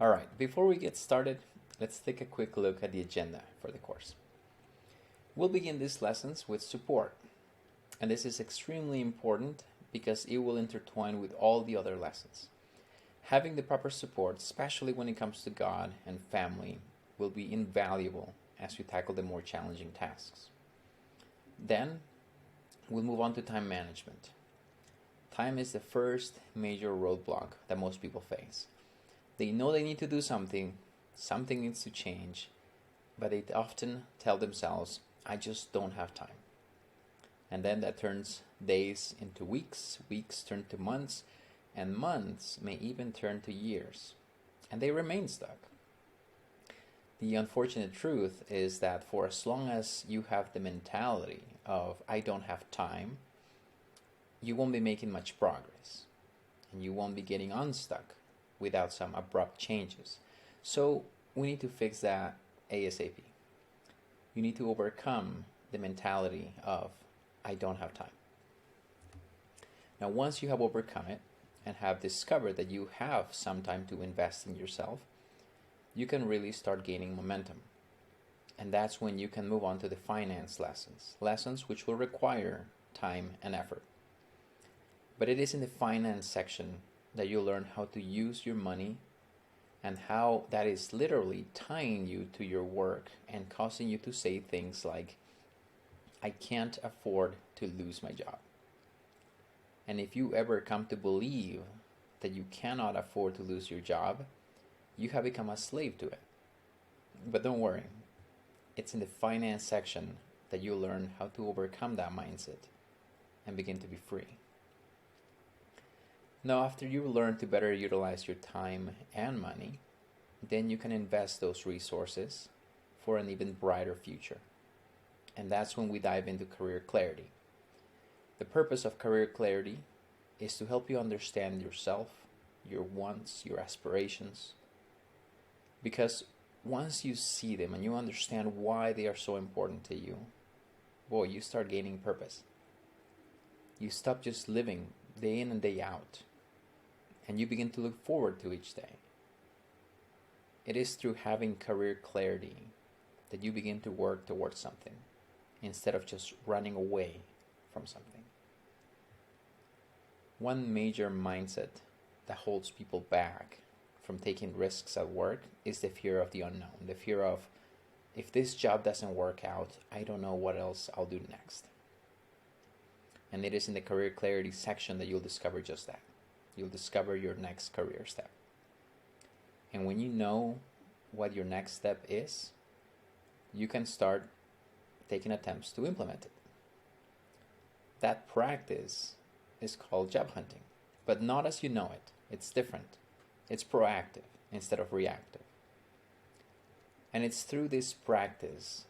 All right, before we get started, let's take a quick look at the agenda for the course. We'll begin these lessons with support, and this is extremely important because it will intertwine with all the other lessons. Having the proper support, especially when it comes to God and family, will be invaluable as you tackle the more challenging tasks. Then, we'll move on to time management. Time is the first major roadblock that most people face. They know they need to do something needs to change, but they often tell themselves, I just don't have time. And then that turns days into weeks, weeks turn to months, and months may even turn to years, and they remain stuck. The unfortunate truth is that for as long as you have the mentality of I don't have time, you won't be making much progress, and you won't be getting unstuck without some abrupt changes. So we need to fix that ASAP. You need to overcome the mentality of I don't have time. Now, once you have overcome it and have discovered that you have some time to invest in yourself, you can really start gaining momentum. And that's when you can move on to the finance lessons which will require time and effort. But it is in the finance section that you'll learn how to use your money and how that is literally tying you to your work and causing you to say things like, I can't afford to lose my job. And if you ever come to believe that you cannot afford to lose your job, you have become a slave to it. But don't worry, it's in the finance section that you'll learn how to overcome that mindset and begin to be free. Now, after you learn to better utilize your time and money, then you can invest those resources for an even brighter future. And that's when we dive into career clarity. The purpose of career clarity is to help you understand yourself, your wants, your aspirations. Because once you see them and you understand why they are so important to you, boy, you start gaining purpose. You stop just living day in and day out, and you begin to look forward to each day. It is through having career clarity that you begin to work towards something instead of just running away from something. One major mindset that holds people back from taking risks at work is the fear of the unknown, the fear of, if this job doesn't work out, I don't know what else I'll do next. And it is in the career clarity section that you'll discover just that. You'll discover your next career step. And when you know what your next step is, you can start taking attempts to implement it. That practice is called job hunting, but not as you know it. It's different. It's proactive instead of reactive. And it's through this practice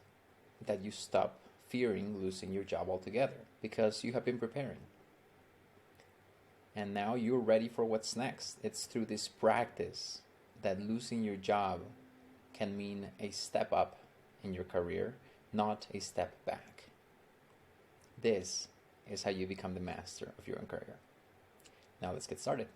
that you stop fearing losing your job altogether because you have been preparing. And now you're ready for what's next. It's through this practice that losing your job can mean a step up in your career, not a step back. This is how you become the master of your own career. Now let's get started.